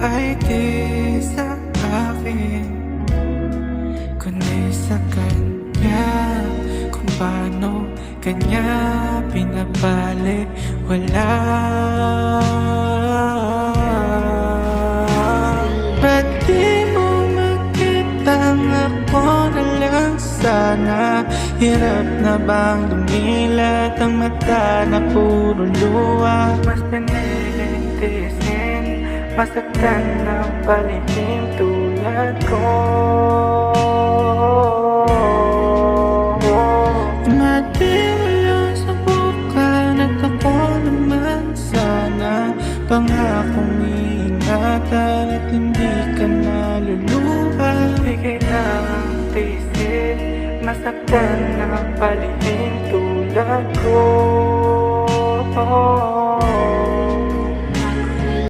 ay di sa akin, kundi sa kanya. Kung paano kanya pinabalik, wala. Ba't di mo makitang ako na lang sana? Hirap na bang dumilat ang mata na puro luha? Mas piniling tiisin, masaktan ng palihim tulad ko. Mati mo lang subukan at ako naman sana. Pangakong iingatan at hindi ka naluluha. Di kailangang tiisin, masaktan ng palihim tulad ko.